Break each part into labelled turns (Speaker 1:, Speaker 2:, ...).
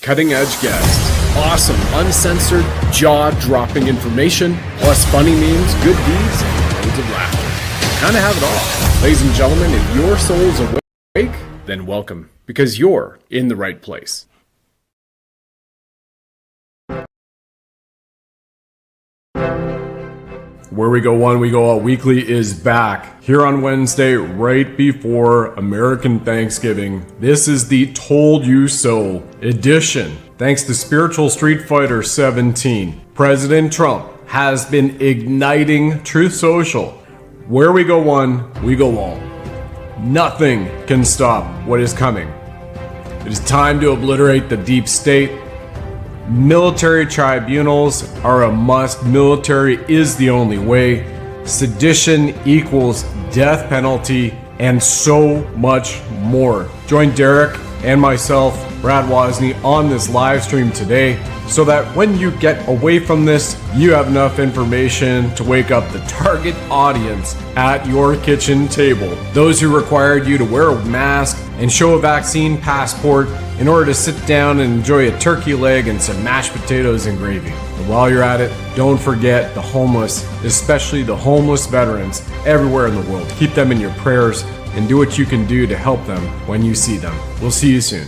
Speaker 1: Cutting-edge guests, awesome, uncensored, jaw-dropping information, plus funny memes, good deeds, and loads of laughter. Kind of have it all. Ladies and gentlemen, if your soul's awake, then welcome, because you're in the right place. Where We Go One, We Go All Weekly is back here on Wednesday, right before American Thanksgiving. This is the Told You So edition. Thanks to Spiritual Street Fighter 17, President Trump has been igniting Truth Social. Where we go one, we go all. Nothing can stop what is coming. It is time to obliterate the deep state. Military tribunals are a must. Military is the only way. Sedition equals death penalty, and so much more. Join Derek and myself, Brad Wozny, on this live stream today so that when you get away from this, you have enough information to wake up the target audience at your kitchen table. Those who required you to wear a mask and show a vaccine passport in order to sit down and enjoy a turkey leg and some mashed potatoes and gravy. And while you're at it, don't forget the homeless, especially the homeless veterans everywhere in the world. Keep them in your prayers and do what you can do to help them when you see them. We'll see you soon.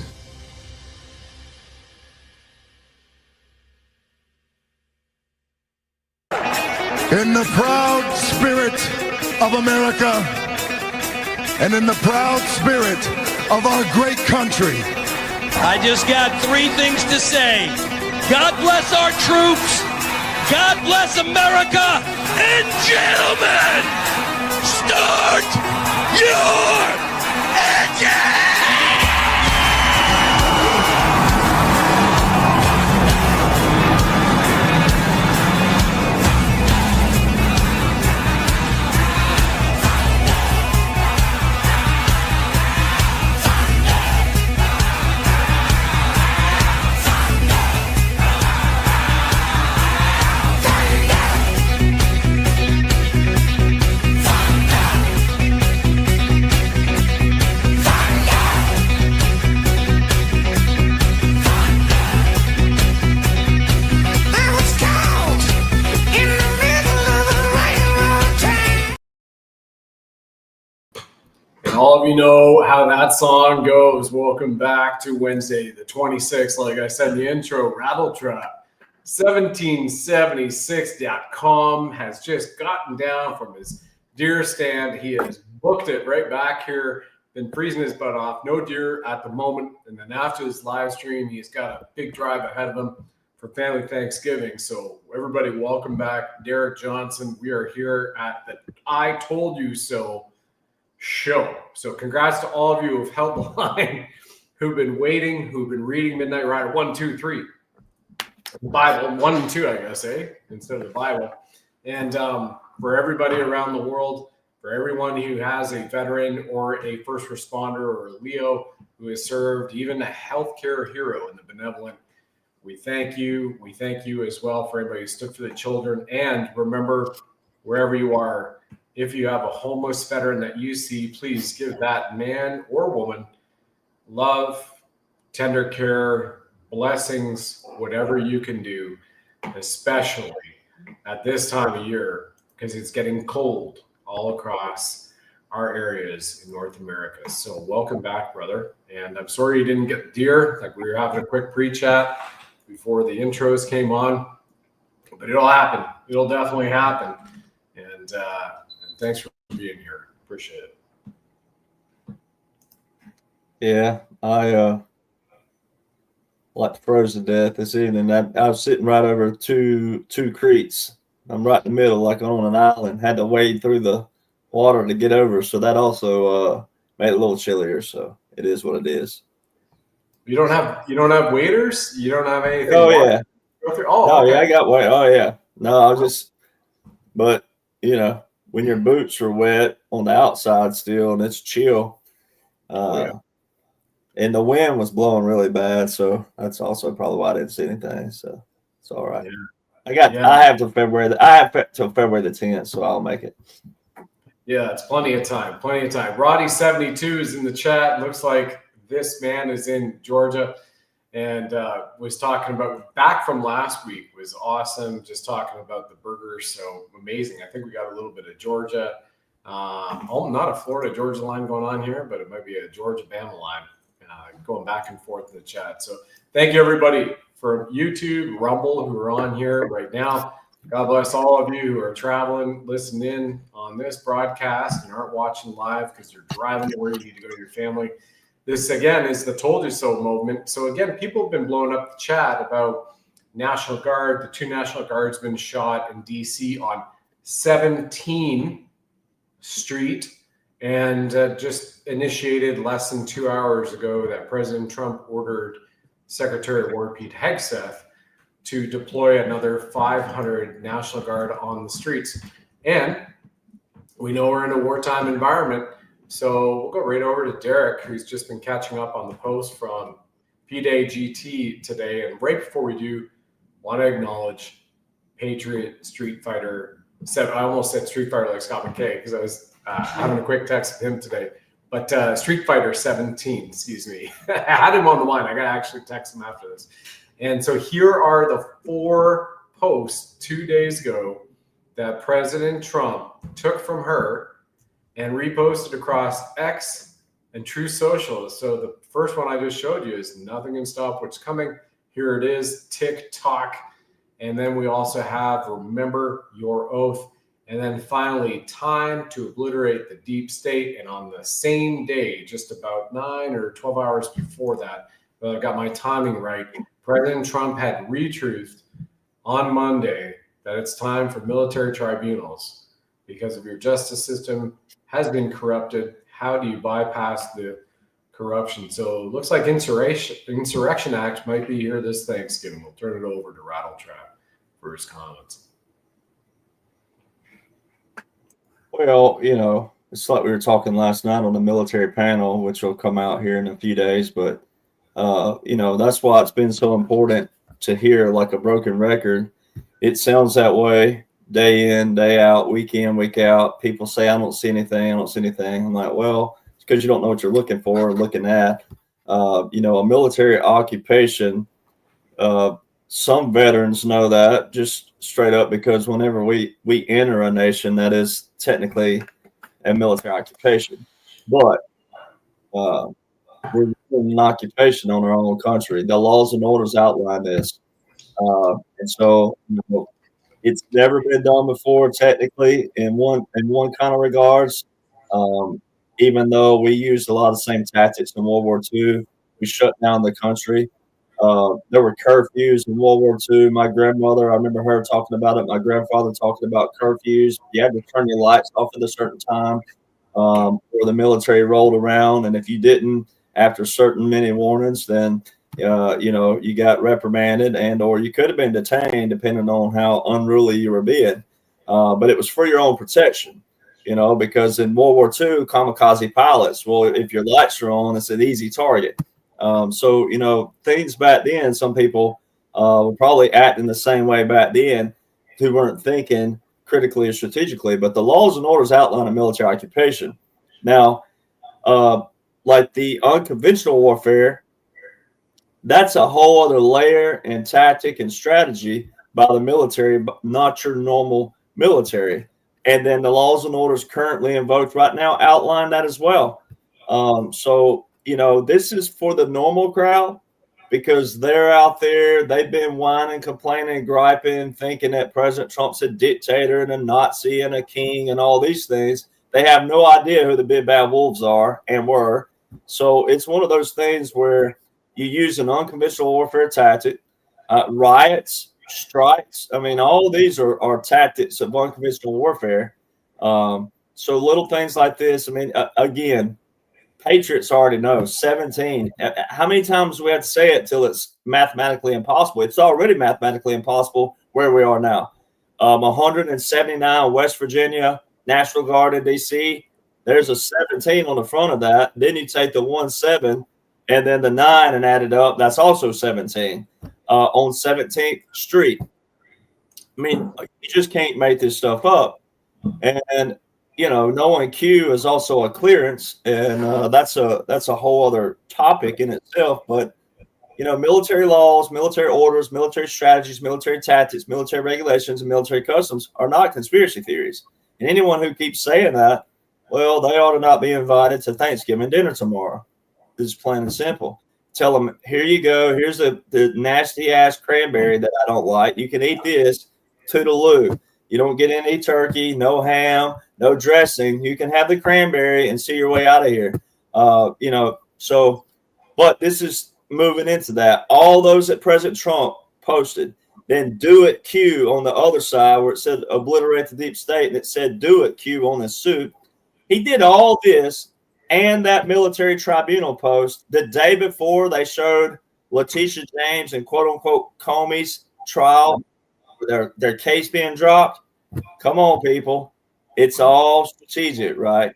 Speaker 2: In the proud spirit of America and in the proud spirit of our great country,
Speaker 3: I just got three things to say. God bless our troops. God bless America. And gentlemen, start your engine!
Speaker 1: All of you know how that song goes. Welcome back to Wednesday, the 26th. Like I said in the intro, Rattletrap 1776.com has just gotten down from his deer stand. He has booked it right back here, been freezing his butt off. No deer at the moment. And then after this live stream, he's got a big drive ahead of him for family Thanksgiving. So everybody, welcome back. Derek Johnson. We are here at the I Told You So show. So congrats to all of you who've held the line, who've been waiting, who've been reading Midnight Rider 1, 2, 3. The Bible 1 and 2, I guess, instead of the Bible. And for everybody around the world, for everyone who has a veteran or a first responder or a Leo who has served, even a healthcare hero in the benevolent, we thank you. We thank you as well for everybody who stood for the children. And remember, wherever you are, if you have a homeless veteran that you see, please give that man or woman love, tender care, blessings, whatever you can do, especially at this time of year, because it's getting cold all across our areas in North America. So welcome back, brother. And I'm sorry you didn't get deer. Like, we were having a quick pre-chat before the intros came on, but it'll happen. It'll definitely happen. And thanks for being here. Appreciate it.
Speaker 4: Yeah, I like froze to death this evening. I was sitting right over two creeks. I'm right in the middle, like on an island. Had to wade through the water to get over, so that also made it a little chillier. So it is what it is.
Speaker 1: You don't have waders? You don't have anything?
Speaker 4: Oh yeah.
Speaker 1: Oh okay.
Speaker 4: Yeah, I got wet. Oh yeah. No, I was just, but you know, when your boots are wet on the outside still and it's chill, and the wind was blowing really bad, so that's also probably why I didn't see anything. So it's all right. Yeah. I have till February the 10th, so I'll make it.
Speaker 1: Yeah, it's plenty of time. Plenty of time. Roddy72 is in the chat. Looks like this man is in Georgia. and was talking about back from last week was awesome. Just talking about the burgers, so amazing. I think we got a little bit of Georgia, not a Florida Georgia line going on here, but it might be a Georgia Bama line going back and forth in the chat. So thank you everybody for YouTube, Rumble, who are on here right now. God bless all of you who are traveling, listening in on this broadcast and aren't watching live because you're driving to where you need to go to your family. This, again, is the told you so moment. So, again, people have been blowing up the chat about National Guard. The 2 National Guardsmen shot in D.C. on 17th Street and just initiated less than 2 hours ago that President Trump ordered Secretary of War Pete Hegseth to deploy another 500 National Guard on the streets. And we know we're in a wartime environment. So we'll go right over to Derek, who's just been catching up on the post from P-Day GT today. And right before we do, want to acknowledge Patriot Street Fighter. I almost said Street Fighter like Scott McKay because I was having a quick text with him today. But Street Fighter 17, excuse me. I had him on the line. I got to actually text him after this. And so here are the 4 posts 2 days ago that President Trump took from her and reposted across X and True Social. So the first one I just showed you is nothing can stop what's coming. Here it is, TikTok. And then we also have remember your oath. And then finally, time to obliterate the deep state. And on the same day, just about 9 or 12 hours before that, I got my timing right, President Trump had retruthed on Monday that it's time for military tribunals because if your justice system has been corrupted, how do you bypass the corruption? So it looks like Insurrection Act might be here this Thanksgiving. We'll turn it over to Rattletrap for his comments.
Speaker 4: Well, it's like we were talking last night on the military panel, which will come out here in a few days. But, that's why it's been so important to hear like a broken record. It sounds that way day in, day out, week in, week out. People say, I don't see anything. I don't see anything. I'm like, well, it's because you don't know what you're looking for or looking at. A military occupation, some veterans know that just straight up because whenever we enter a nation, that is technically a military occupation. But we're in an occupation on our own country. The laws and orders outline this. And so, it's never been done before, technically, in one kind of regards. Even though we used a lot of the same tactics in World War II, we shut down the country. There were curfews in World War II. My grandmother, I remember her talking about it. My grandfather talking about curfews. You had to turn your lights off at a certain time, or the military rolled around. And if you didn't, after certain many warnings, then you got reprimanded or you could have been detained depending on how unruly you were being. But it was for your own protection, because in World War II, kamikaze pilots, well, if your lights are on, it's an easy target. So, things back then, some people were probably acting the same way back then who weren't thinking critically or strategically. But the laws and orders outline a military occupation. Now, like the unconventional warfare, that's a whole other layer and tactic and strategy by the military, but not your normal military. And then the laws and orders currently invoked right now outline that as well. So, this is for the normal crowd because they're out there. They've been whining, complaining, griping, thinking that President Trump's a dictator and a Nazi and a king and all these things. They have no idea who the big bad wolves are and were. So it's one of those things where you use an unconventional warfare tactic, riots, strikes. I mean, all of these are tactics of unconventional warfare. So little things like this. I mean, again, Patriots already know 17. How many times do we have to say it till it's mathematically impossible? It's already mathematically impossible where we are now. 179 West Virginia, National Guard in D.C. There's a 17 on the front of that. Then you take the 17 and then the 9 and add it up. That's also 17 on 17th Street. I mean, you just can't make this stuff up. And knowing Q is also a clearance, and that's a whole other topic in itself. But military laws, military orders, military strategies, military tactics, military regulations, and military customs are not conspiracy theories. And anyone who keeps saying that, well, they ought to not be invited to Thanksgiving dinner tomorrow. This is plain and simple. Tell them, here you go. Here's the nasty ass cranberry that I don't like. You can eat this. Toodaloo. You don't get any turkey, no ham, no dressing. You can have the cranberry and see your way out of here. But this is moving into that. All those that President Trump posted, then do it Q on the other side where it said obliterate the deep state, and it said do it Q on his suit. He did all this and that military tribunal post the day before they showed Letitia James and quote unquote Comey's trial, their case being dropped. Come on, people. It's all strategic, right?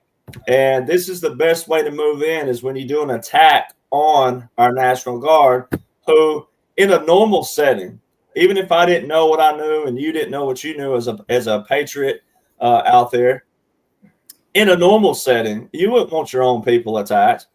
Speaker 4: And this is the best way to move in is when you do an attack on our National Guard, who in a normal setting, even if I didn't know what I knew and you didn't know what you knew as a patriot out there, in a normal setting, you wouldn't want your own people attacked.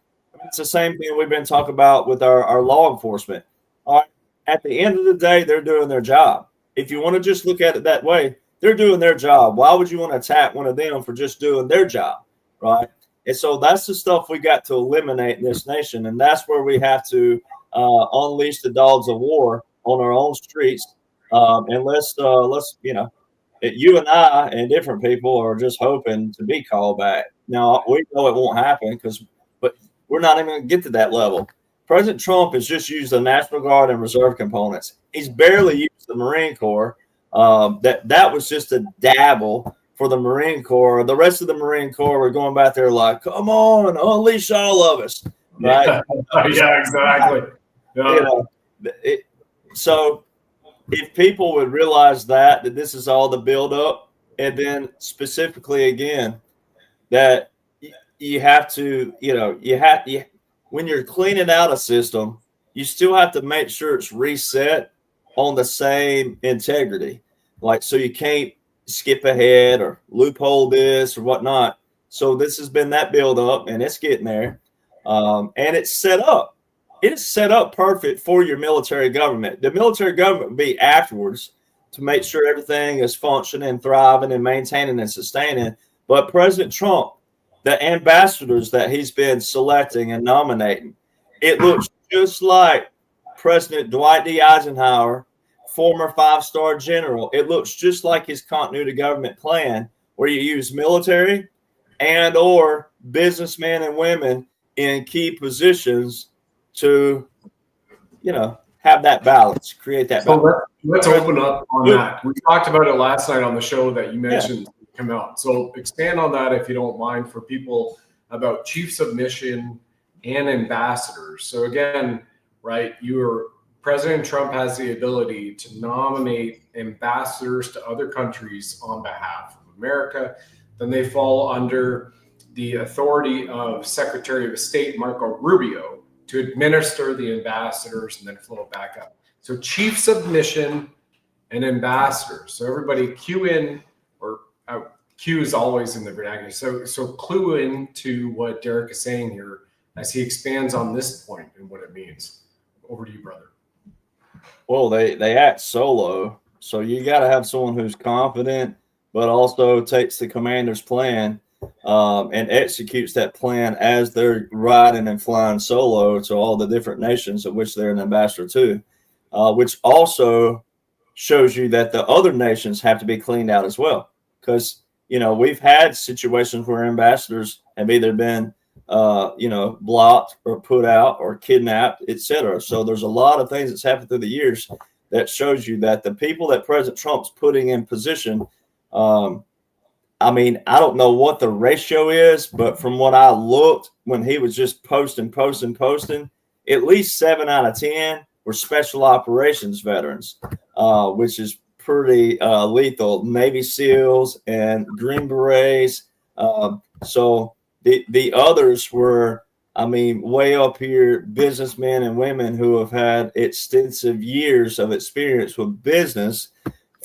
Speaker 4: It's the same thing we've been talking about with our law enforcement. All right. At the end of the day, they're doing their job. If you want to just look at it that way, they're doing their job. Why would you want to attack one of them for just doing their job, right? And so that's the stuff we got to eliminate in this nation, and that's where we have to unleash the dogs of war on our own streets. And let's you and I and different people are just hoping to be called back. Now we know it won't happen but we're not even going to get to that level. President Trump has just used the National Guard and Reserve components. He's barely used the Marine Corps. That was just a dabble for the Marine Corps. The rest of the Marine Corps were going back there like, come on, unleash all of us. Right?
Speaker 1: Yeah, exactly. Yeah.
Speaker 4: So if people would realize that this is all the buildup, and then specifically again, that you have to, when you're cleaning out a system, you still have to make sure it's reset on the same integrity. Like, so you can't skip ahead or loophole this or whatnot. So this has been that build up, and it's getting there. And it's set up. It's set up perfect for your military government. The military government will be afterwards to make sure everything is functioning, thriving, and maintaining and sustaining. But President Trump, the ambassadors that he's been selecting and nominating, it looks just like President Dwight D. Eisenhower, former 5-star general. It looks just like his continuity government plan, where you use military and or businessmen and women in key positions to, have that balance, create that balance.
Speaker 1: So let's open up on that. We talked about it last night on the show that you mentioned come out. So expand on that if you don't mind for people about chiefs of mission and ambassadors. So again, right, President Trump has the ability to nominate ambassadors to other countries on behalf of America. Then they fall under the authority of Secretary of State Marco Rubio to administer the ambassadors and then flow it back up. So chiefs of mission and ambassadors. So everybody cue in, or cue is always in the vernacular. So clue in to what Derek is saying here as he expands on this point and what it means. Over to you, brother.
Speaker 4: Well, they act solo, so you got to have someone who's confident, but also takes the commander's plan and executes that plan as they're riding and flying solo to all the different nations of which they're an ambassador to, which also shows you that the other nations have to be cleaned out as well. Because, we've had situations where ambassadors have either been blocked or put out or kidnapped, etc. So there's a lot of things that's happened through the years that shows you that the people that President Trump's putting in position, I don't know what the ratio is, but from what I looked when he was just posting, at least 7 out of 10 were special operations veterans, which is pretty lethal. Navy SEALs and Green Berets. So the others were, way up here, businessmen and women who have had extensive years of experience with business,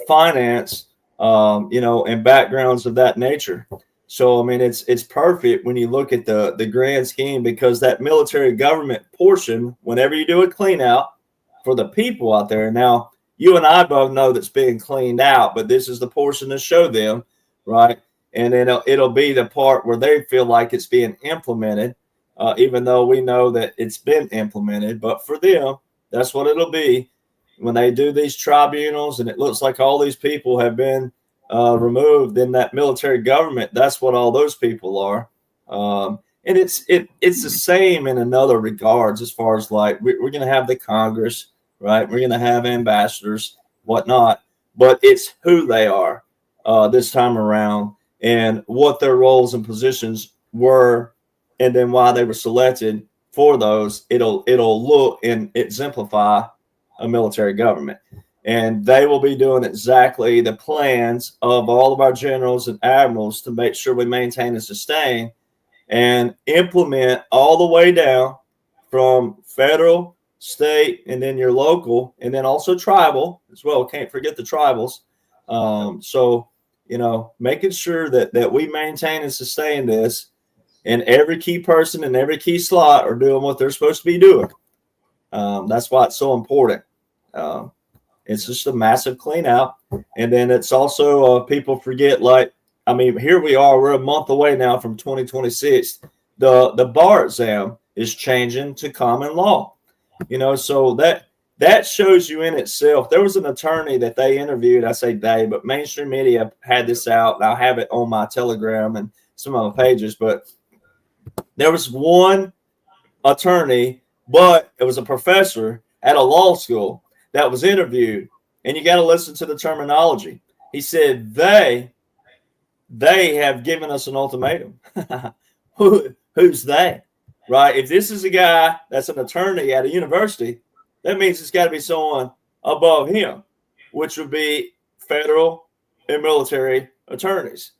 Speaker 4: finance, and backgrounds of that nature. So, I mean, it's perfect when you look at the grand scheme, because that military government portion, whenever you do a clean out for the people out there, now you and I both know that's being cleaned out, but this is the portion to show them, right? And then it'll be the part where they feel like it's being implemented, even though we know that it's been implemented. But for them, that's what it'll be when they do these tribunals, and it looks like all these people have been removed in that military government. That's what all those people are. And it's the same in another regards, as far as like we're going to have the Congress, right? We're going to have ambassadors, whatnot, but it's who they are this time around, and what their roles and positions were, and then why they were selected for those. It'll look and exemplify a military government. And they will be doing exactly the plans of all of our generals and admirals to make sure we maintain and sustain and implement all the way down from federal, state, and then your local, and then also tribal as well. Can't forget the tribals. So, you know, making sure that we maintain and sustain this, and every key person and every key slot are doing what they're supposed to be doing. That's why it's so important. It's just a massive clean out. And then it's also, people forget, like, I mean, here we are, we're a month away now from 2026. The bar exam is changing to common law, you know, so that shows you in itself. There was an attorney that they interviewed, I say they, but mainstream media had this out, and I'll have it on my Telegram and some of my pages, but there was one attorney, but it was a professor at a law school that was interviewed, and you got to listen to the terminology. He said, they have given us an ultimatum. Who's they, right? If this is a guy that's an attorney at a university, that means it's got to be someone above him, which would be federal and military attorneys.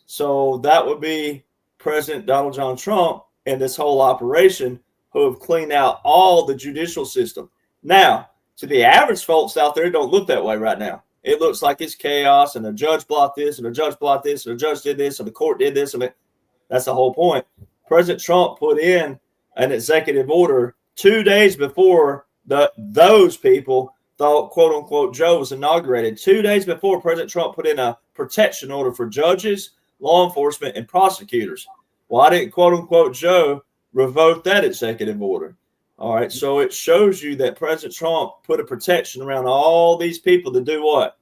Speaker 4: So that would be President Donald John Trump and this whole operation, who have cleaned out all the judicial system. Now, to the average folks out there, it don't look that way right now. It looks like it's chaos, and a judge blocked this, and a judge blocked this, and a judge did this, and the court did this. And that's the whole point. President Trump put in an executive order 2 days before those people thought, quote unquote, Joe was inaugurated. 2 days before, President Trump put in a protection order for judges, law enforcement, and prosecutors. Why didn't, quote unquote, Joe revoke that executive order? All right, so it shows you that President Trump put a protection around all these people to do what?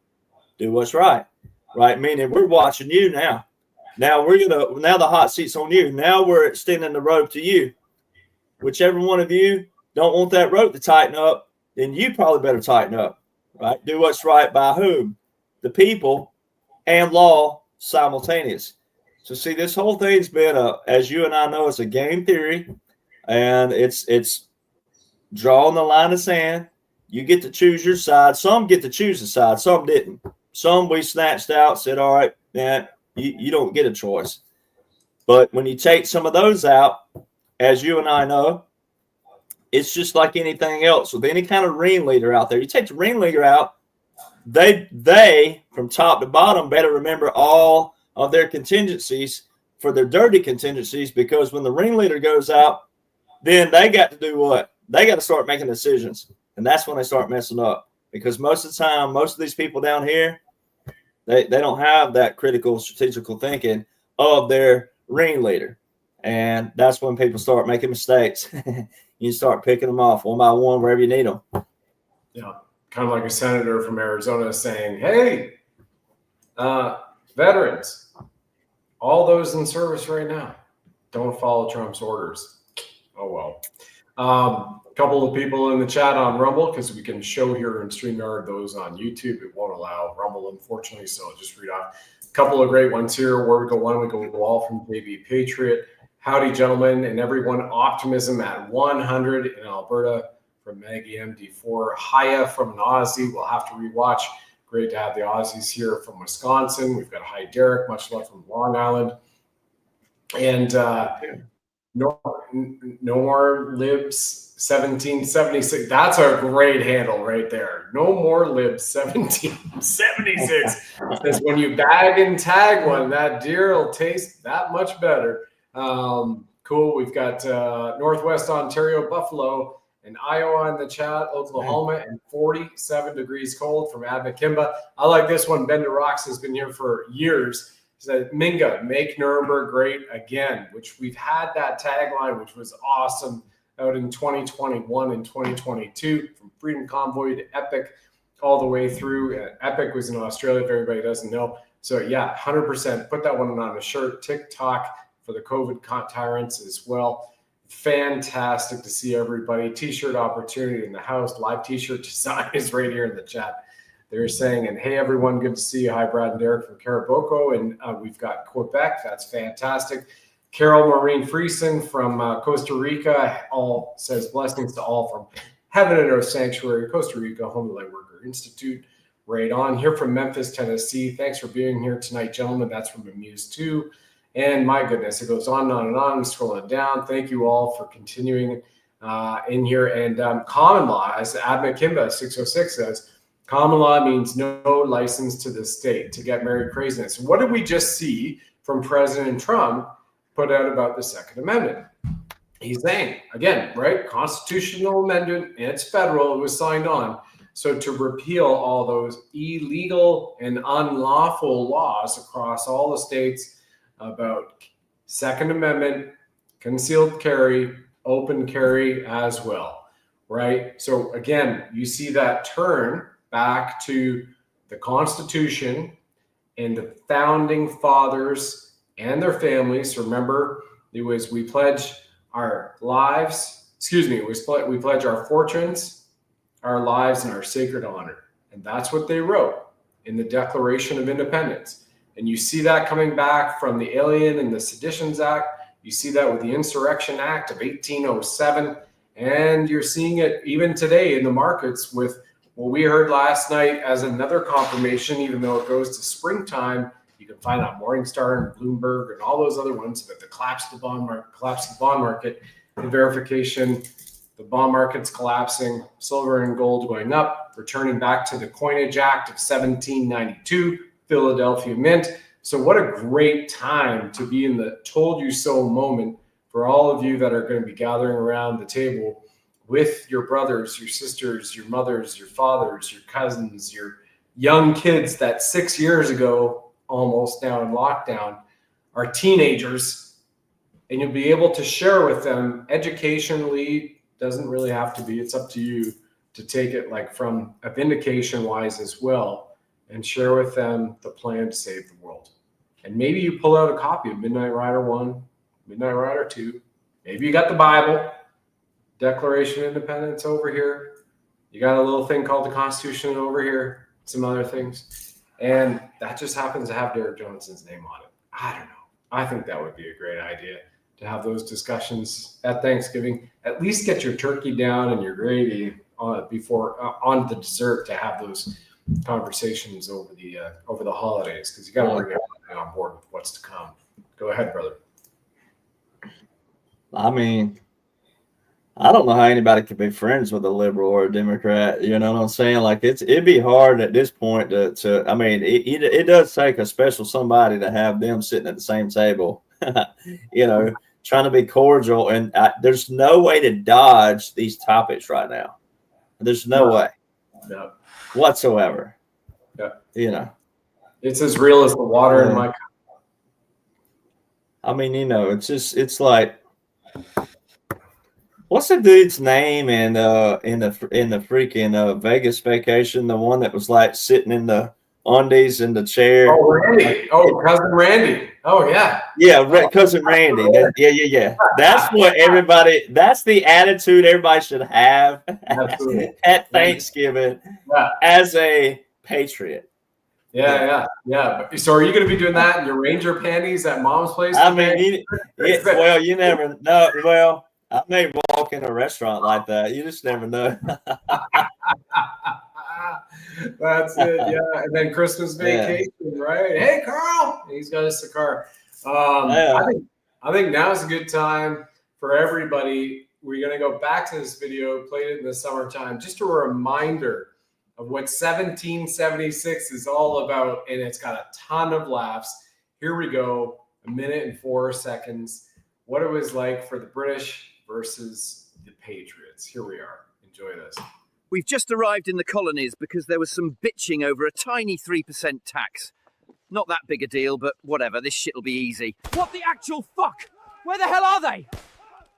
Speaker 4: Do what's right, right? Meaning we're watching you now. Now the hot seat's on you. Now we're extending the rope to you. Whichever one of you don't want that rope to tighten up, then you probably better tighten up, right? Do what's right by whom? The people and law simultaneous. So see, this whole thing's been as you and I know, it's a game theory, and it's drawing the line of sand. You get to choose your side. Some get to choose the side. Some didn't. Some we snatched out, said, all right, man, you don't get a choice. But when you take some of those out, as you and I know, it's just like anything else with any kind of ringleader out there. You take the ringleader out, they from top to bottom better remember all of their contingencies for their dirty contingencies, because when the ringleader goes out, then they got to do what? They got to start making decisions. And that's when they start messing up, because most of the time, most of these people down here, they don't have that critical strategical thinking of their ringleader. And that's when people start making mistakes. You start picking them off one by one wherever you need them.
Speaker 1: Yeah, kind of like a senator from Arizona saying, hey, veterans, all those in service right now, don't follow Trump's orders. Oh, well. A couple of people in the chat on Rumble, because we can show here in StreamYard those on YouTube. It won't allow Rumble, unfortunately, so I'll just read off a couple of great ones here. Where we go, one, we go all from JB Patriot. Howdy, gentlemen, and everyone. Optimism at 100 in Alberta from Maggie MD4. Haya from an Aussie. We'll have to rewatch. Great to have the Aussies here from Wisconsin. We've got Hi Derek. Much love from Long Island. And no more libs 1776. That's a great handle right there. No more libs. 1776. Because when you bag and tag one, that deer will taste that much better. Cool. We've got Northwest Ontario, Buffalo, and Iowa in the chat, Oklahoma, and 47 degrees cold from Adna Kimba. I like this one. Bender Rocks has been here for years. He said, Minga, make Nuremberg great again, which we've had that tagline, which was awesome out in 2021 and 2022 from Freedom Convoy to Epic all the way through. Epic was in Australia, if everybody doesn't know. So yeah, 100%. Put that one on a shirt. TikTok for the COVID tyrants as well. Fantastic to see everybody. T-shirt opportunity in the house. Live T-shirt design is right here in the chat. They're saying, and hey, everyone, good to see you. Hi, Brad and Derek from Caraboco. And we've got Quebec. That's fantastic. Carol Maureen Friesen from Costa Rica all says blessings to all from Heaven and Earth Sanctuary, Costa Rica, Home Light Worker Institute. Right on. Here from Memphis, Tennessee. Thanks for being here tonight, gentlemen. That's from Amuse too. And my goodness, it goes on and on and on. I'm scrolling down. Thank you all for continuing in here. And common law, as Adna Kimba 606 says, common law means no license to the state to get married craziness. What did we just see from President Trump put out about the Second Amendment? He's saying, again, right, constitutional amendment, and it's federal, it was signed on. So to repeal all those illegal and unlawful laws across all the states about Second Amendment, concealed carry, open carry as well, right? So again, you see that turn back to the Constitution and the founding fathers and their families. Remember, it was we pledge our lives, we pledge our fortunes, our lives, and our sacred honor. And that's what they wrote in the Declaration of Independence. And you see that coming back from the Alien and the Seditions Act. You see that with the Insurrection Act of 1807. And you're seeing it even today in the markets with what we heard last night as another confirmation, even though it goes to springtime. You can find out Morningstar and Bloomberg and all those other ones, but the collapse of the bond market, the verification, the bond market's collapsing, silver and gold going up, returning back to the Coinage Act of 1792, Philadelphia Mint. So what a great time to be in the told you so moment for all of you that are going to be gathering around the table with your brothers, your sisters, your mothers, your fathers, your cousins, your young kids that 6 years ago, almost now in lockdown, are teenagers, and you'll be able to share with them educationally. Doesn't really have to be, it's up to you to take it like from a vindication wise as well, and share with them the plan to save the world. And maybe you pull out a copy of Midnight Rider 1, Midnight Rider 2. Maybe you got the Bible, Declaration of Independence over here. You got a little thing called the Constitution over here, some other things. And that just happens to have Derek Johnson's name on it. I don't know. I think that would be a great idea to have those discussions at Thanksgiving. At least get your turkey down and your gravy before on the dessert to have those conversations over the holidays, because you got to bring everybody on board with what's to come. Go ahead, brother.
Speaker 4: I mean, I don't know how anybody could be friends with a liberal or a Democrat. You know what I'm saying? Like it'd be hard at this point to I mean, it does take a special somebody to have them sitting at the same table, you know, trying to be cordial. And there's no way to dodge these topics right now. There's no way.
Speaker 1: No.
Speaker 4: Whatsoever.
Speaker 1: Yeah.
Speaker 4: You know,
Speaker 1: it's as real as the water in my cup.
Speaker 4: I mean, you know, it's like, what's the dude's name in the freaking Vegas Vacation? The one that was like sitting in the undies in the chair.
Speaker 1: Oh, Randy. Oh, cousin Randy. Oh, yeah.
Speaker 4: Yeah, cousin Randy. Yeah. That's what everybody. That's the attitude everybody should have at Thanksgiving as a patriot.
Speaker 1: Yeah. So, are you going to be doing that in your Ranger panties at Mom's place?
Speaker 4: I mean, well, you never know. Well, I may walk in a restaurant like that. You just never know.
Speaker 1: That's it, yeah. And then Christmas vacation, right? Hey, Carl. He's got his cigar. I think now is a good time for everybody we're going to go back to this video, played it in the summertime, just a reminder of what 1776 is all about. And it's got a ton of laughs. Here we go. 1 minute and 4 seconds. What it was like for the British versus the Patriots. Here we are. Enjoy this.
Speaker 5: We've just arrived in the colonies because there was some bitching over a tiny 3% tax. Not that big a deal, but whatever, this shit'll be easy. What the actual fuck? Where the hell are they?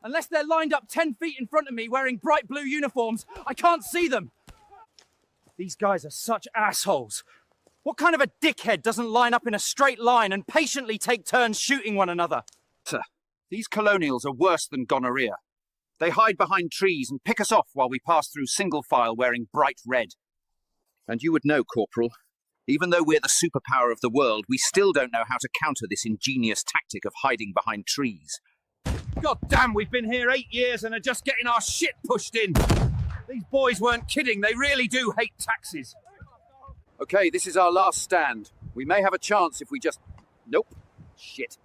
Speaker 5: Unless they're lined up 10 feet in front of me wearing bright blue uniforms, I can't see them. These guys are such assholes. What kind of a dickhead doesn't line up in a straight line and patiently take turns shooting one another? Sir, these colonials are worse than gonorrhea. They hide behind trees and pick us off while we pass through single file wearing bright red. And you would know, Corporal, even though we're the superpower of the world, we still don't know how to counter this ingenious tactic of hiding behind trees. God damn, we've been here 8 years and are just getting our shit pushed in. These boys weren't kidding, they really do hate taxes. Okay, this is our last stand. We may have a chance if we just... Nope. Shit.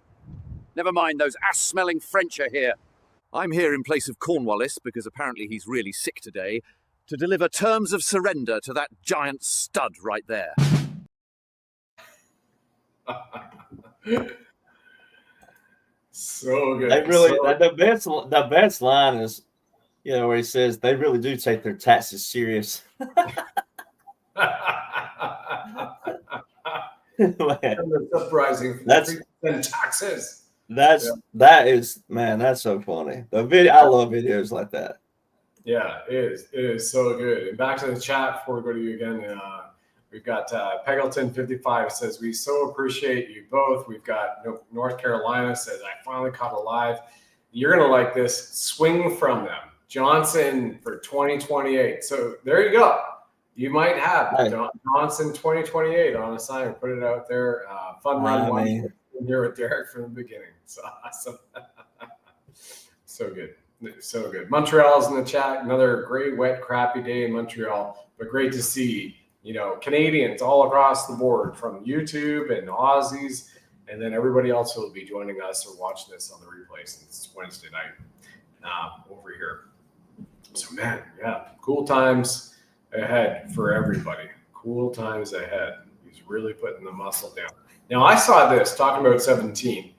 Speaker 5: Never mind, those ass-smelling French are here. I'm here in place of Cornwallis, because apparently he's really sick today, to deliver terms of surrender to that giant stud right there.
Speaker 1: So good.
Speaker 4: They really the best line is, where he says they really do take their taxes serious.
Speaker 1: Surprising.
Speaker 4: That's
Speaker 1: taxes.
Speaker 4: That is that's so funny. I love videos like that.
Speaker 1: Yeah, it is. It is so good. And back to the chat before we go to you again. We've got Peggleton55 says, we so appreciate you both. We've got North Carolina says, I finally caught a live. You're going to like this. Swing from them. Johnson for 2028. So there you go. You might have Johnson 2028 on a sign. Put it out there. Fun run here with Derek from the beginning. It's awesome. So good. So good. Montreal's in the chat. Another great, wet, crappy day in Montreal, but great to see, Canadians all across the board from YouTube and Aussies, and then everybody else who will be joining us or watching this on the replay since it's Wednesday night over here. So, man, yeah, cool times ahead for everybody. Cool times ahead. He's really putting the muscle down. Now, I saw this, talking about 17.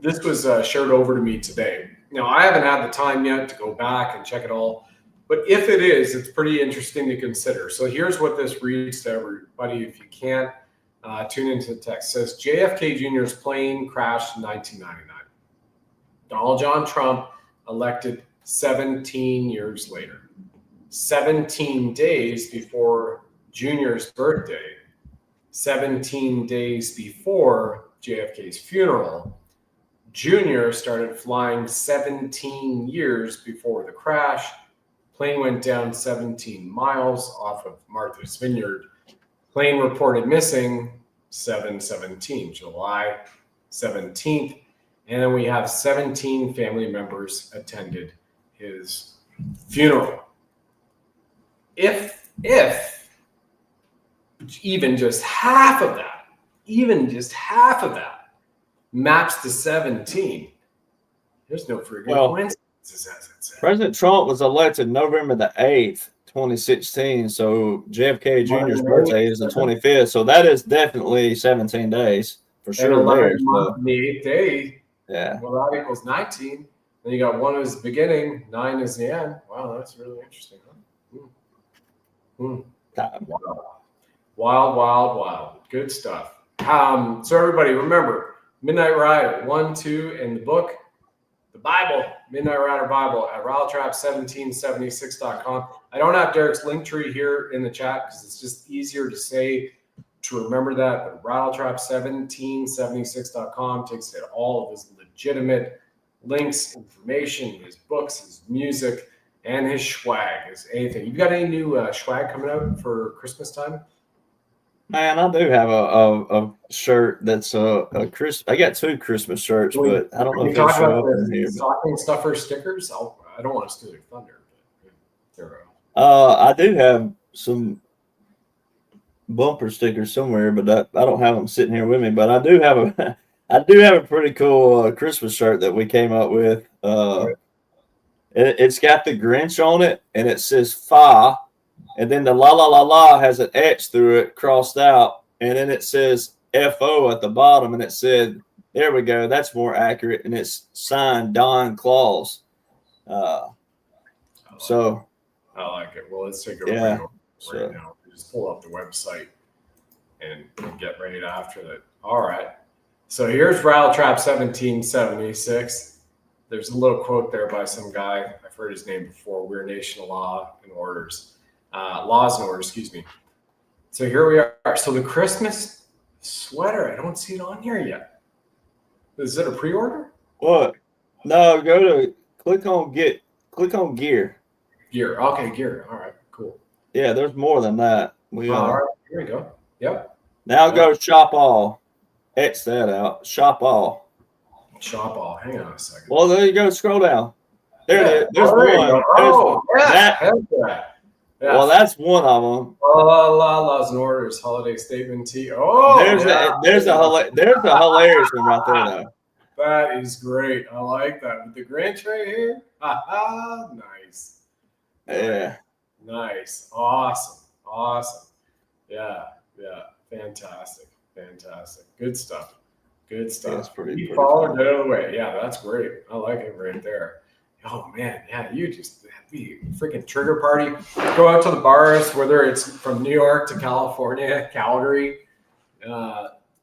Speaker 1: This was shared over to me today. Now, I haven't had the time yet to go back and check it all, but if it is, it's pretty interesting to consider. So here's what this reads to everybody. If you can't tune into the text, it says JFK Jr.'s plane crashed in 1999. Donald John Trump elected 17 years later. 17 days before Jr.'s birthday, 17 days before JFK's funeral, Jr. started flying 17 years before the crash. Plane went down 17 miles off of Martha's Vineyard. Plane reported missing 7/17, July 17th. And then we have 17 family members attended his funeral. If even just half of that, maps to 17, there's no freaking coincidence, as it said.
Speaker 4: President Trump was elected November the 8th, 2016. So JFK Jr.'s birthday is the 25th. So that is definitely 17 days for sure.
Speaker 1: And 11 months in the 8th day.
Speaker 4: Yeah.
Speaker 1: Well, that equals 19. Then you got 1 is the beginning, 9 is the end. Wow, that's really interesting, huh? Wild. Good stuff. So everybody, remember, Midnight Rider 1, 2, and the book, the Bible, Midnight Rider Bible at rattletrap1776.com. I don't have Derek's link tree here in the chat because it's just easier to say to remember that. But rattletrap1776.com takes it all of his legitimate links, information, his books, his music, and his swag. Is anything. You got any new swag coming out for Christmas time?
Speaker 4: Man, I do have a shirt that's a Chris. I got 2 Christmas shirts, but I don't know if they'll show up in here.
Speaker 1: Stocking stuffer stickers. I don't want to steal your thunder.
Speaker 4: I do have some bumper stickers somewhere, but I don't have them sitting here with me. But I do have a pretty cool Christmas shirt that we came up with. It's got the Grinch on it, and it says "fa," and then the "la la la la" has an X through it, crossed out, and then it says "FO" at the bottom, and it said, "There we go, that's more accurate," and it's signed Don Claus. So
Speaker 1: I like it. Well, let's take a
Speaker 4: yeah,
Speaker 1: right now. Just pull up the website and get right after that. All right. So here's Rattle Trap 1776. There's a little quote there by some guy. I've heard his name before. We're a nation of laws and orders. Excuse me. So here we are. So the Christmas sweater, I don't see it on here yet. Is it a pre-order?
Speaker 4: What? No, click on gear.
Speaker 1: Gear. Okay, gear. All right, cool.
Speaker 4: Yeah, there's more than that.
Speaker 1: All right, here we go. Yep.
Speaker 4: Now go shop all. X that out. Shop all.
Speaker 1: Shop all. Hang on a second.
Speaker 4: Well, there you go. Scroll down. There it is. There's one.
Speaker 1: Yeah.
Speaker 4: Well, that's one of them.
Speaker 1: Laws and orders. Holiday statement.
Speaker 4: There's a hilarious one right there, though.
Speaker 1: That is great. I like that with the Grinch right here. Nice.
Speaker 4: Yeah.
Speaker 1: Nice. Awesome. Yeah. Fantastic. Good stuff.
Speaker 4: That's pretty
Speaker 1: Follow it out of the way. Yeah, that's great. I like it right there. Oh man, yeah, you just be freaking trigger party. Go out to the bars, whether it's from New York to California, Calgary,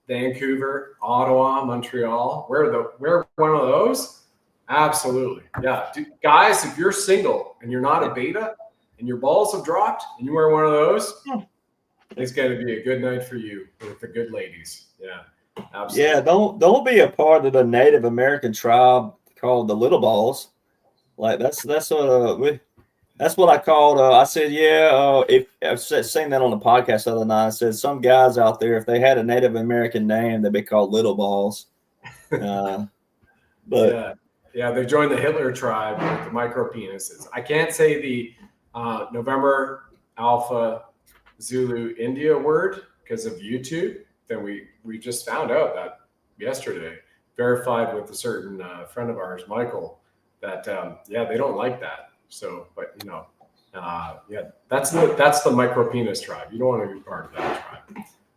Speaker 1: Vancouver, Ottawa, Montreal. Wear one of those. Absolutely, yeah, guys. If you're single and you're not a beta, and your balls have dropped, and you wear one of those, it's going to be a good night for you with the good ladies. Yeah. Absolutely.
Speaker 4: Yeah, don't be a part of the Native American tribe called the Little Balls. Like that's what I called. I said, if I've seen that on the podcast the other night. I said some guys out there, if they had a Native American name, they'd be called Little Balls. But
Speaker 1: they joined the Hitler tribe with the micro penises. I can't say the November Alpha Zulu India word because of YouTube. Then we just found out that yesterday, verified with a certain friend of ours, Michael, that they don't like that. So, but that's the micro penis tribe. You don't want to be part of that tribe.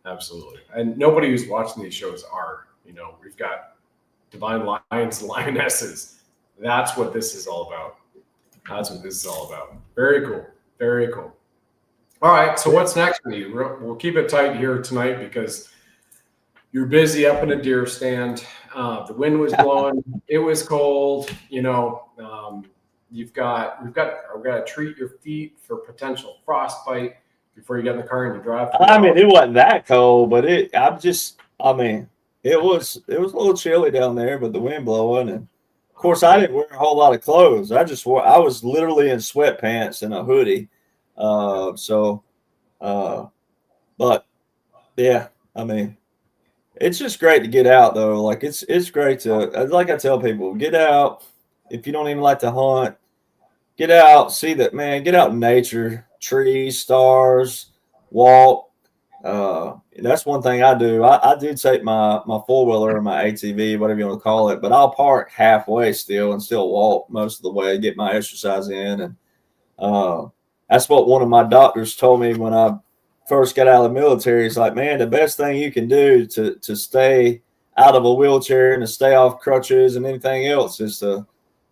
Speaker 1: Absolutely. And nobody who's watching these shows are. We've got divine lions and lionesses. That's what this is all about. Very cool. All right. So what's next for you? We'll keep it tight here tonight because you're busy up in a deer stand. The wind was blowing. It was cold. We've got to treat your feet for potential frostbite before you get in the car and you drive.
Speaker 4: It wasn't that cold, but it was a little chilly down there, but the wind blowing, and of course I didn't wear a whole lot of clothes. I was literally in sweatpants and a hoodie. But yeah, it's just great to get out though. Like it's great to, like I tell people, get out. If you don't even like to hunt, get out, see that, man, get out in nature, trees, stars, walk. That's one thing I do. I do take my four-wheeler or my ATV, whatever you want to call it, but I'll park halfway still and still walk most of the way, get my exercise in. And that's what one of my doctors told me when I first got out of the military. It's like, man, the best thing you can do to stay out of a wheelchair and to stay off crutches and anything else is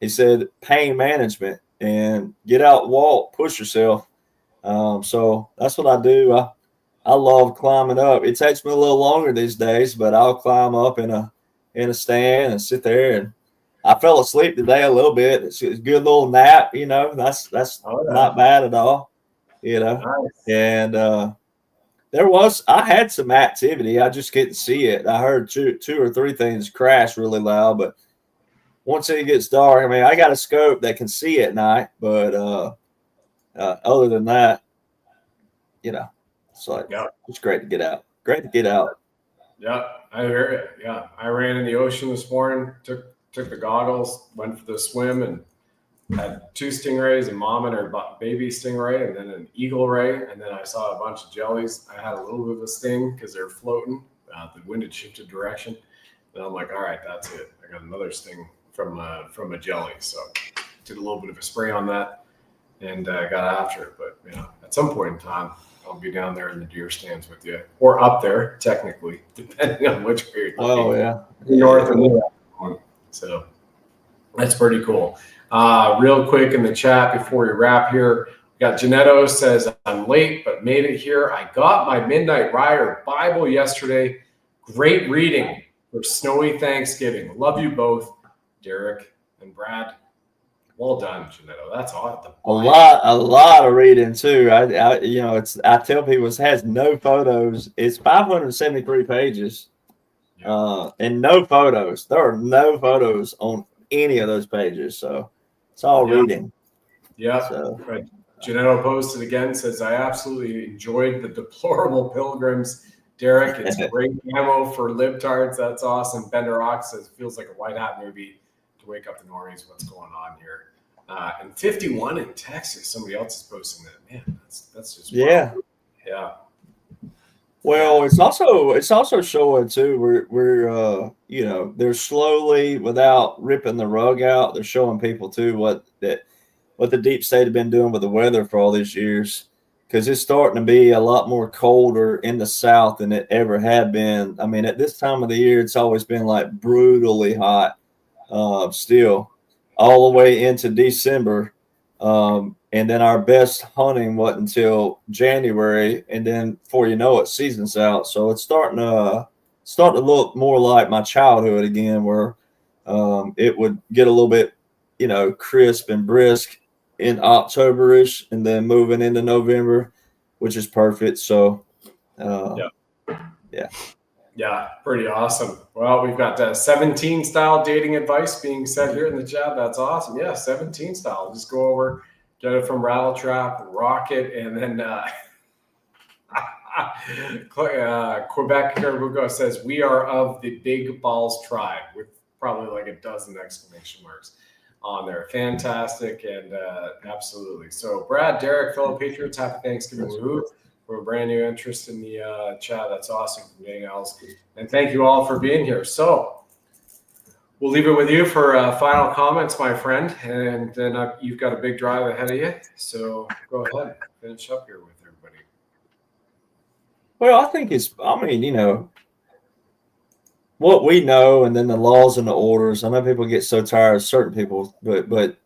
Speaker 4: he said, pain management, and get out, walk, push yourself. So that's what I do. I love climbing up. It takes me a little longer these days, but I'll climb up in a stand and sit there. And I fell asleep today a little bit. It's a good little nap, That's not bad at all, Nice. And I had some activity. I just couldn't see it. I heard two or three things crash really loud, but once it gets dark, I got a scope that can see at night, but other than that, it's like, it's great to get out.
Speaker 1: Yeah, I hear it. Yeah, I ran in the ocean this morning, took the goggles, went for the swim, and had 2 stingrays, a mom and her baby stingray, and then an eagle ray, and then I saw a bunch of jellies. I had a little bit of a sting because they're floating. The wind had shifted direction, and I'm like, all right, that's it. I got another sting from a jelly. So did a little bit of a spray on that and got after it. But at some point in time, I'll be down there in the deer stands with you, or up there technically, depending on which way you're looking. North and south. So that's pretty cool. Real quick in the chat before we wrap here, we got Janetto says, I'm late, but made it here. I got my Midnight Rider Bible yesterday. Great reading for snowy Thanksgiving. Love you both, Derek and Brad. Well done, Janetto. That's awesome.
Speaker 4: A lot of reading too. I tell people it has no photos. It's 573 pages, and no photos. There are no photos on any of those pages, so it's all reading.
Speaker 1: Yeah.
Speaker 4: So.
Speaker 1: Right. Janetto posted again, says, I absolutely enjoyed the Deplorable Pilgrims. Derek, it's great ammo for libtards. That's awesome. Bender Ox says, feels like a white hat movie to wake up the normies. What's going on here? And 51 in Texas. Somebody else is posting that. Man, that's just wild. Yeah.
Speaker 4: Well, it's also showing too. We're they're slowly, without ripping the rug out, they're showing people too what the deep state have been doing with the weather for all these years, because it's starting to be a lot more colder in the South than it ever had been. I mean, at this time of the year, it's always been like brutally hot, still, all the way into December. And then our best hunting wasn't until January, and then before you know it, season's out. So it's starting to look more like my childhood again, where it would get a little bit, crisp and brisk in October-ish, and then moving into November, which is perfect. So,
Speaker 1: Yeah, pretty awesome. Well, we've got 17 style dating advice being said here in the chat. That's awesome. Yeah, 17 style. Just go over, get it from Rattletrap, Rocket, and then Quebec Carbugo says, we are of the Big Balls tribe, with probably like a dozen exclamation marks on there. Fantastic, and absolutely. So Brad, Derek, fellow Patriots, happy Thanksgiving. Woohoo. For a brand new interest in the chat. That's awesome from Daniels. And thank you all for being here. So we'll leave it with you for final comments, my friend. And then you've got a big drive ahead of you. So go ahead, finish up here with everybody.
Speaker 4: Well, I think what we know, and then the laws and the orders. I know people get so tired of certain people, but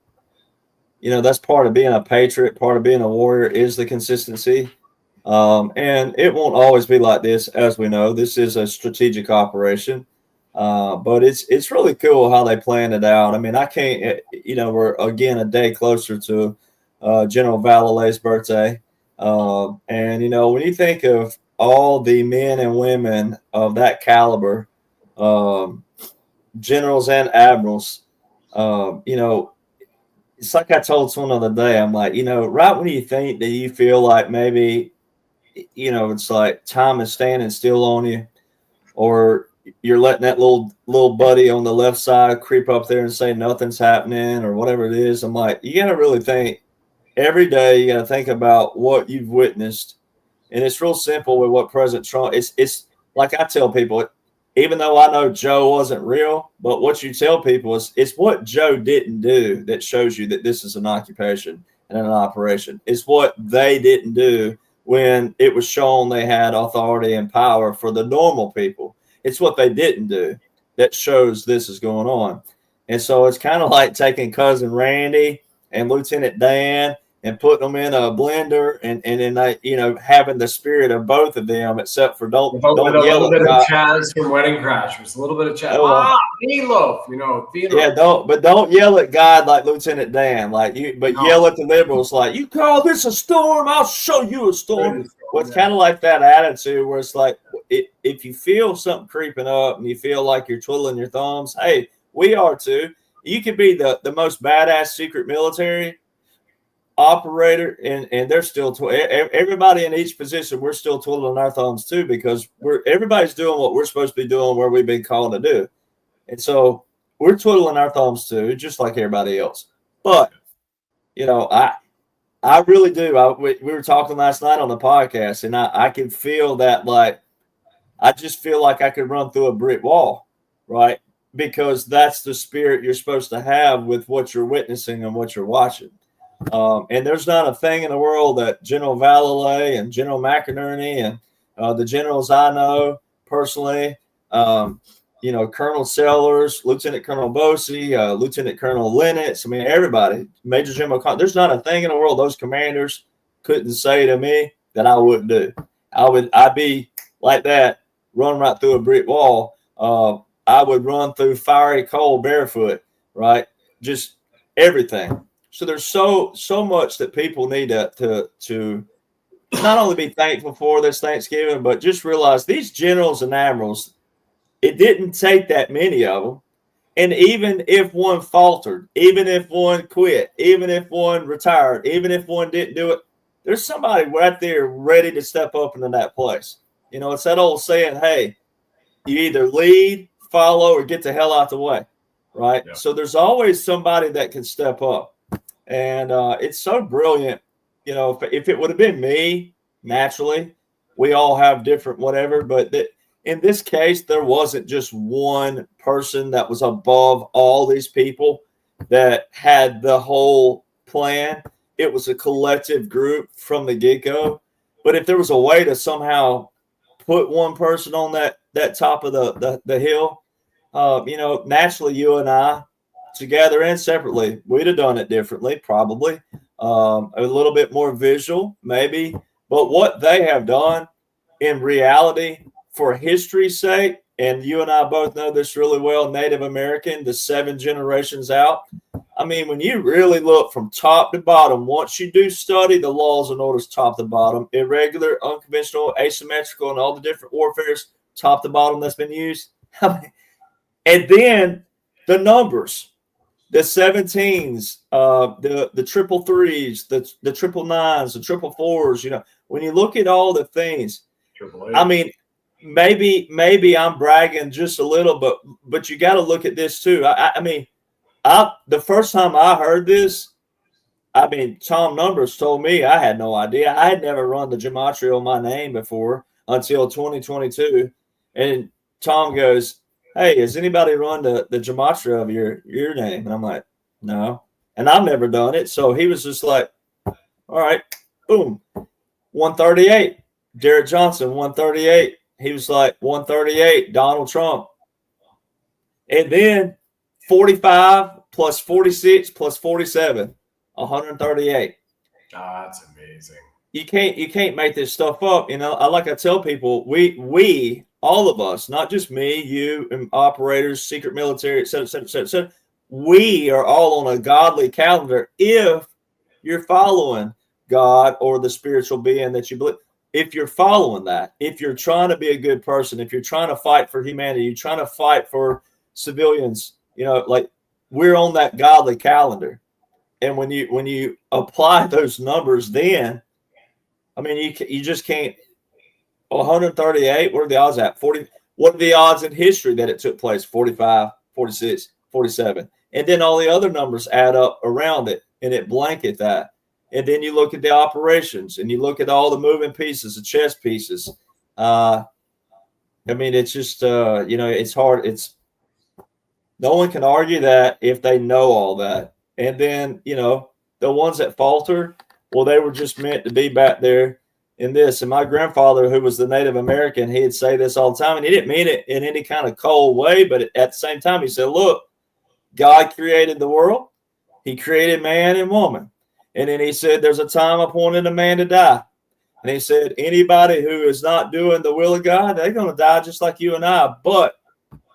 Speaker 4: that's part of being a patriot, part of being a warrior is the consistency. And it won't always be like this, as we know. This is a strategic operation, but it's really cool how they plan it out. I mean, I can't, we're again a day closer to General Vallely's birthday, and when you think of all the men and women of that caliber, generals and admirals, it's like I told someone the other day. I'm like, right when you think that you feel like maybe, it's like time is standing still on you, or you're letting that little buddy on the left side creep up there and say nothing's happening or whatever it is. I'm like, you got to really think every day. You got to think about what you've witnessed. And it's real simple with what President Trump, it's like I tell people, even though I know Joe wasn't real, but what you tell people is it's what Joe didn't do that shows you that this is an occupation and an operation. It's what they didn't do when it was shown they had authority and power for the normal people. It's what they didn't do that shows this is going on. And so it's kind of like taking Cousin Randy and Lieutenant Dan and putting them in a blender and then having the spirit of both of them, except for don't yell at God. A little bit
Speaker 1: of Chaz from Wedding Crashers, a little bit of Chaz. Meatloaf,
Speaker 4: Yeah, don't yell at God like Lieutenant Dan, yell at the liberals like, you call this a storm, I'll show you a storm. Well, it's kind of like that attitude where it's like, if you feel something creeping up and you feel like you're twiddling your thumbs, hey, we are too. You could be the most badass secret military operator, and they're still everybody in each position. We're still twiddling our thumbs too, because everybody's doing what we're supposed to be doing, where we've been called to do, and so we're twiddling our thumbs too, just like everybody else. But I really do. We were talking last night on the podcast, and I can feel that, like, I just feel like I could run through a brick wall, right? because that's the spirit you're supposed to have with what you're witnessing and what you're watching. And there's not a thing in the world that General Vallely and General McInerney and the generals I know personally, Colonel Sellers, Lieutenant Colonel Bosey, Lieutenant Colonel Lennox, I mean, everybody, Major General Con, there's not a thing in the world those commanders couldn't say to me that I wouldn't do. I'd be like that, run right through a brick wall. I would run through fiery coal barefoot, right? Just everything. So there's so much that people need to not only be thankful for this Thanksgiving, but just realize these generals and admirals, it didn't take that many of them. And even if one faltered, even if one quit, even if one retired, even if one didn't do it, there's somebody right there ready to step up into that place. It's that old saying, hey, you either lead, follow, or get the hell out the way, right? Yeah. So there's always somebody that can step up. And it's so brilliant. If it would have been me, naturally, we all have different whatever. But in this case, there wasn't just one person that was above all these people that had the whole plan. It was a collective group from the get-go. But if there was a way to somehow put one person on that top of the hill, naturally you and I, together and separately, we'd have done it differently, probably. A little bit more visual, maybe. But what they have done in reality, for history's sake, and you and I both know this really well, Native American, the 7 generations out. I mean, when you really look from top to bottom, once you do study the laws and orders top to bottom, irregular, unconventional, asymmetrical, and all the different warfares top to bottom that's been used. And then the numbers, the 17s, the triple threes, the triple nines, the triple fours, when you look at all the things, I mean, maybe I'm bragging just a little, but you got to look at this too. I mean, the first time I heard this, I mean, Tom Numbers told me, I had no idea. I had never run the gematria on my name before until 2022. And Tom goes, hey, has anybody run the gematria of your name? And I'm like, no. And I've never done it. So he was just like, all right, boom, 138. Derek Johnson, 138. He was like, 138, Donald Trump. And then 45 plus 46 plus 47, 138.
Speaker 1: That's amazing.
Speaker 4: You can't make this stuff up. I tell people, we all of us, not just me, you, and operators, secret military, et cetera, et cetera, et cetera, et cetera, we are all on a godly calendar if you're following God or the spiritual being that you believe. If you're following that, if you're trying to be a good person, if you're trying to fight for humanity, you're trying to fight for civilians, like we're on that godly calendar. And when you apply those numbers, then, I mean, you just can't. 138, what are the odds at? 40. What are the odds in history that it took place? 45, 46, 47. And then all the other numbers add up around it, and it blanket that. And then you look at the operations, and you look at all the moving pieces, the chess pieces. I mean, it's just, it's hard. No one can argue that if they know all that. And then, the ones that falter, well, they were just meant to be back there in this. And my grandfather, who was the Native American, he'd say this all the time, and he didn't mean it in any kind of cold way, but at the same time, he said, look, God created the world. He created man and woman. And then he said, there's a time appointed a man to die. And he said, anybody who is not doing the will of God, they're going to die just like you and I. But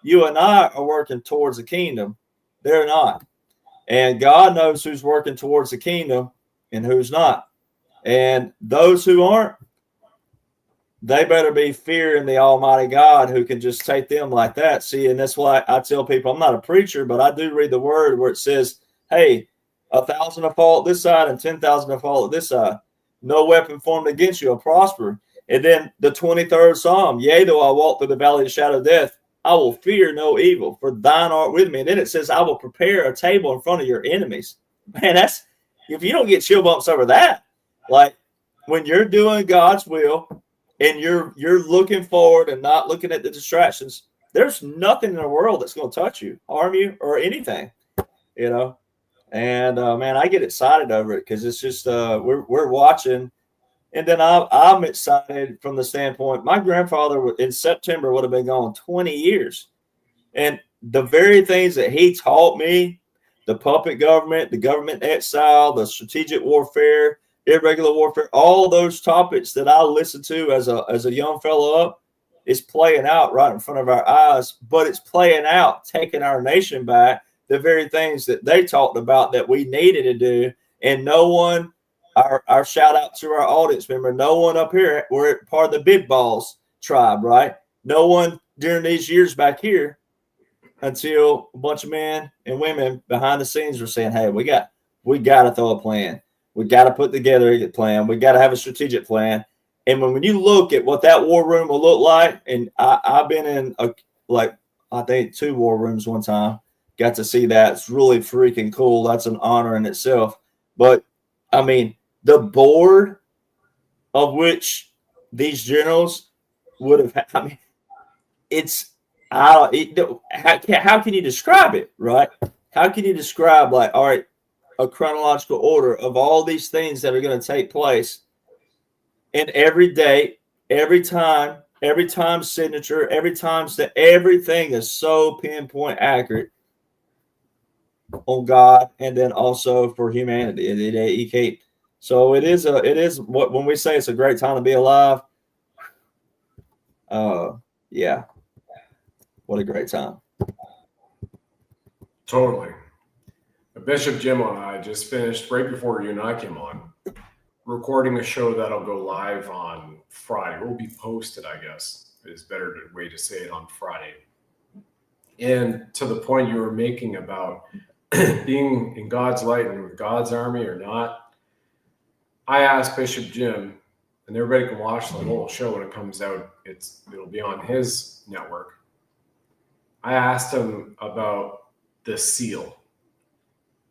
Speaker 4: you and I are working towards the kingdom. They're not. And God knows who's working towards the kingdom and who's not. And those who aren't, they better be fearing the Almighty God who can just take them like that. See, and that's why I tell people, I'm not a preacher, but I do read the word where it says, hey, 1,000 will fall at this side and 10,000 will fall at this side. No weapon formed against you will prosper. And then the 23rd Psalm, yea, though I walk through the valley of the shadow of death, I will fear no evil, for thine art with me. And then it says, I will prepare a table in front of your enemies. Man, that's, if you don't get chill bumps over that, like when you're doing God's will and you're looking forward and not looking at the distractions, there's nothing in the world that's going to touch you, harm you, or anything, you know. And man, I get excited over it because it's just we're watching, and then I'm excited from the standpoint. My grandfather in September would have been gone 20 years, and the very things that he taught me, the puppet government, the government exile, the strategic warfare, irregular warfare, all those topics that I listened to as a young fellow up, is playing out right in front of our eyes. But it's playing out, taking our nation back, the very things that they talked about that we needed to do. And no one, our shout out to our audience member, no one up here, we're part of the big balls tribe, right? No one during these years back here, until a bunch of men and women behind the scenes were saying, hey, we got to throw a plan. We got to put together a plan. We got to have a strategic plan. And when you look at what that war room will look like, and I've been in I think 2 war rooms one time, got to see that. It's really freaking cool. That's an honor in itself. But I mean, the board of which these generals would have had, I mean, how can you describe it, right? How can you describe, like, all right, a chronological order of all these things that are going to take place, and every date, every time signature, every time that everything is so pinpoint accurate on God, and then also for humanity. So it is what when we say it's a great time to be alive. Yeah, what a great time.
Speaker 1: Totally. Bishop Jim and I just finished right before you and I came on, recording a show that'll go live on Friday. Will be posted, I guess, is a better way to say it, on Friday. And to the point you were making about being in God's light and with God's army or not, I asked Bishop Jim, and everybody can watch the whole show when it comes out. It'll be on his network. I asked him about the seal,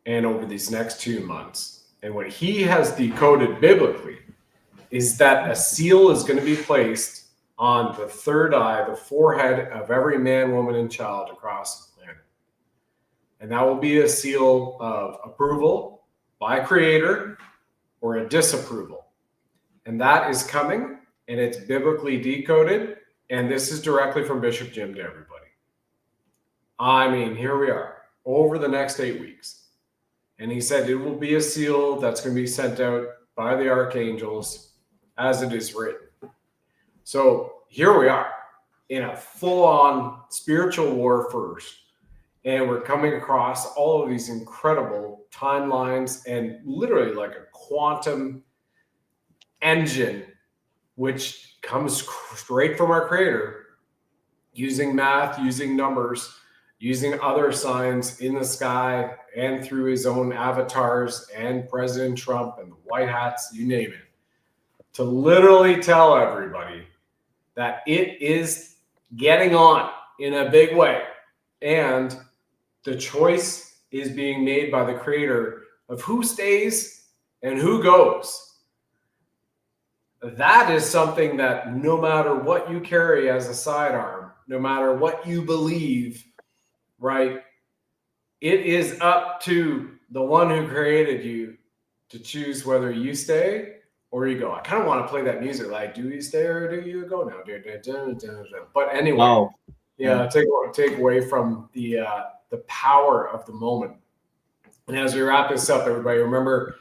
Speaker 1: and over these next 2 months, and what he has decoded biblically is that a seal is going to be placed on the third eye, the forehead of every man, woman, and child across the planet. And that will be a seal of approval by Creator or a disapproval. And that is coming, and it's biblically decoded. And this is directly from Bishop Jim to everybody. I mean, here we are over the next 8 weeks. And he said it will be a seal that's going to be sent out by the archangels as it is written. So here we are in a full-on spiritual war first. And we're coming across all of these incredible timelines and literally like a quantum engine, which comes straight from our Creator, using math, using numbers, using other signs in the sky and through his own avatars and President Trump and the White Hats, you name it, to literally tell everybody that it is getting on in a big way. And the choice is being made by the Creator of who stays and who goes. That is something that no matter what you carry as a sidearm, no matter what you believe, right, it is up to the one who created you to choose whether you stay or you go. I kind of want to play that music, like, do you stay or do you go now? But anyway, take away from the power of the moment. And as we wrap this up, everybody, remember,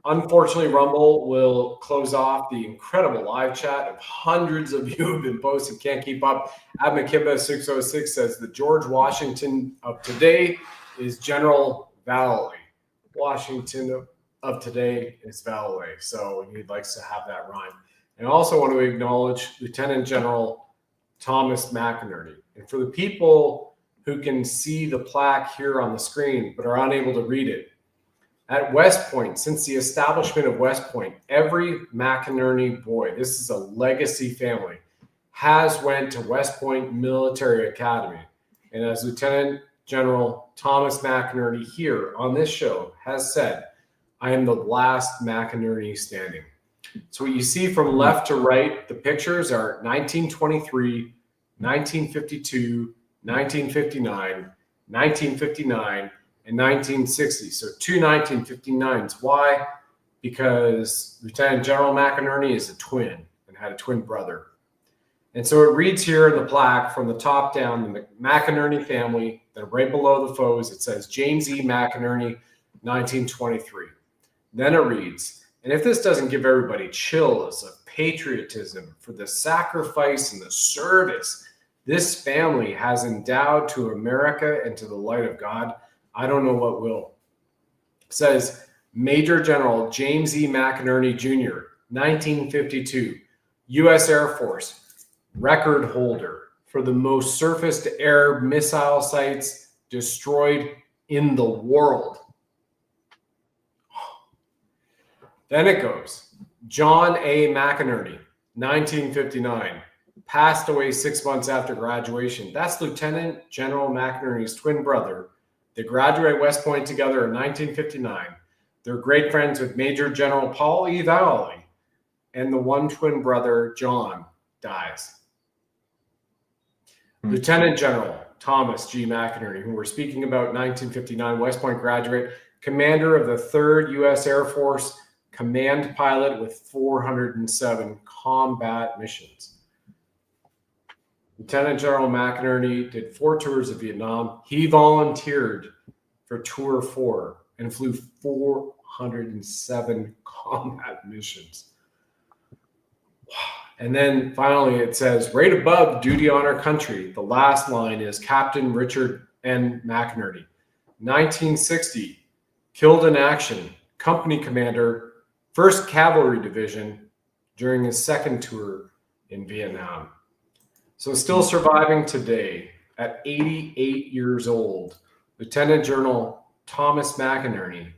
Speaker 1: unfortunately, Rumble will close off the incredible live chat of hundreds of you who have been posted. Can't keep up. AdMcKimba606 says the George Washington of today is General Valley. Washington of today is Valley. So he likes to have that rhyme. And I also want to acknowledge Lieutenant General Thomas McInerney. And for the people who can see the plaque here on the screen but are unable to read it, at West Point, since the establishment of West Point, every McInerney boy, this is a legacy family, has went to West Point Military Academy. And as Lieutenant General Thomas McInerney here on this show has said, I am the last McInerney standing. So what you see from left to right, the pictures are 1923 1952, 1959, 1959, and 1960. So 2 1959s. Why? Because Lieutenant General McInerney is a twin and had a twin brother. And so it reads here in the plaque from the top down, the McInerney family, then right below the foes, it says James E. McInerney, 1923. Then it reads, and if this doesn't give everybody chills of patriotism for the sacrifice and the service this family has endowed to America and to the light of God, I don't know what will. It says Major General James E. McInerney Jr., 1952, U.S. Air Force, record holder for the most surface-to-air missile sites destroyed in the world. Then it goes, John A. McInerney, 1959, passed away 6 months after graduation. That's Lieutenant General McInerney's twin brother. They graduate West Point together in 1959. They're great friends with Major General Paul E. Valley, and the one twin brother, John, dies. Lieutenant General Thomas G. McInerney, who we're speaking about, 1959, West Point graduate, commander of the 3rd U.S. Air Force, command pilot with 407 combat missions. Lieutenant General McInerney did 4 tours of Vietnam. He volunteered for Tour 4 and flew 407 combat missions. And then finally it says, right above duty on our country, the last line is Captain Richard N. McInerney, 1960, killed in action, company commander, 1st Cavalry Division during his 2nd tour in Vietnam. So still surviving today at 88 years old, Lieutenant General Thomas McInerney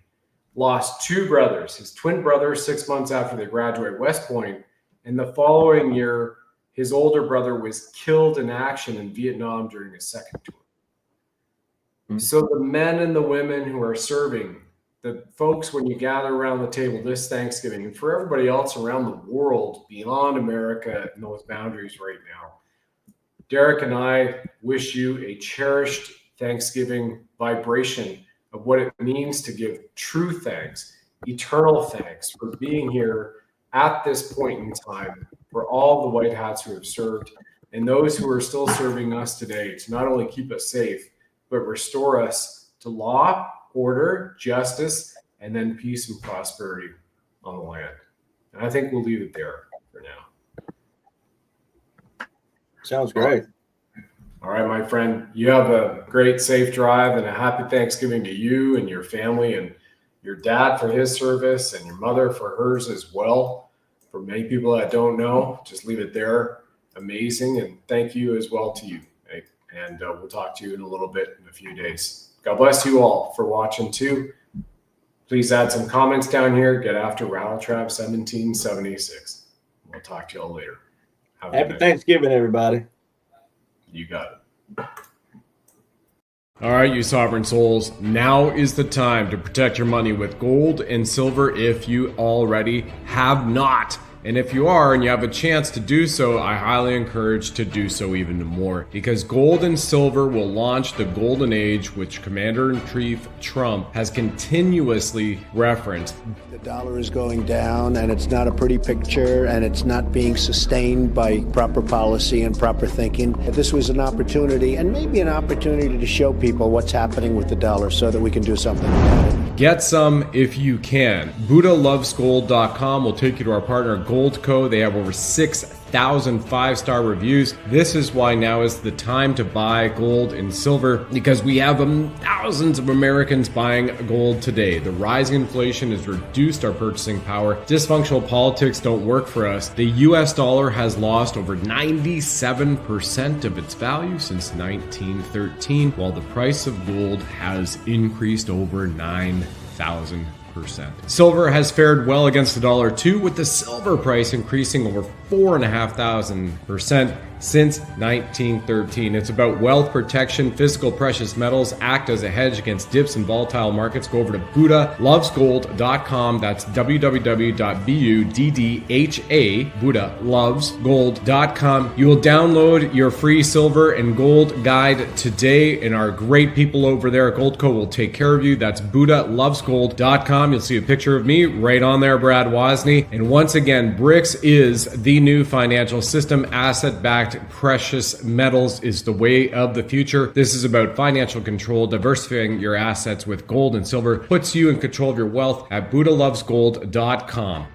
Speaker 1: lost 2 brothers, his twin brother 6 months after they graduated West Point, and the following year, his older brother was killed in action in Vietnam during his 2nd tour. So the men and the women who are serving, the folks when you gather around the table this Thanksgiving, and for everybody else around the world beyond America and those boundaries right now, Derek and I wish you a cherished Thanksgiving vibration of what it means to give true thanks, eternal thanks for being here at this point in time, for all the white hats who have served and those who are still serving us today to not only keep us safe, but restore us to law, order, justice, and then peace and prosperity on the land. And I think we'll leave it there for now.
Speaker 4: Sounds great.
Speaker 1: All right, my friend, you have a great, safe drive and a happy Thanksgiving to you and your family and your dad for his service and your mother for hers as well. For many people that don't know, just leave it there. Amazing. And thank you as well to you. And we'll talk to you in a little bit in a few days. God bless you all for watching too. Please add some comments down here. Get after Rattletrap 1776. We'll talk to you all later.
Speaker 4: Happy Thanksgiving, everybody.
Speaker 1: You got it. All right, you sovereign souls, now is the time to protect your money with gold and silver if you already have not. And if you are and you have a chance to do so, I highly encourage to do so even more, because gold and silver will launch the golden age, which Commander-in-Chief Trump has continuously referenced.
Speaker 6: The dollar is going down, and it's not a pretty picture, and it's not being sustained by proper policy and proper thinking. This was an opportunity, and maybe an opportunity to show people what's happening with the dollar so that we can do something about it.
Speaker 1: Get some if you can. BuddhaLovesGold.com will take you to our partner Goldco. They have over 6,000 5-star reviews. This is why now is the time to buy gold and silver, because we have thousands of Americans buying gold today. The rising inflation has reduced our purchasing power. Dysfunctional politics don't work for us. The US dollar has lost over 97% of its value since 1913, while the price of gold has increased over 9,000%. Silver has fared well against the dollar too, with the silver price increasing over 4,500%. since 1913. It's about wealth protection. Physical precious metals act as a hedge against dips in volatile markets. Go over to BuddhaLovesGold.com. That's www.BUDDHA, BuddhaLovesGold.com. You will download your free silver and gold guide today, and our great people over there at Goldco will take care of you. That's BuddhaLovesGold.com. You'll see a picture of me right on there, Brad Wozny. And once again, BRICS is the new financial system. Asset-backed precious metals is the way of the future. This is about financial control. Diversifying your assets with gold and silver puts you in control of your wealth at BuddhaLovesGold.com.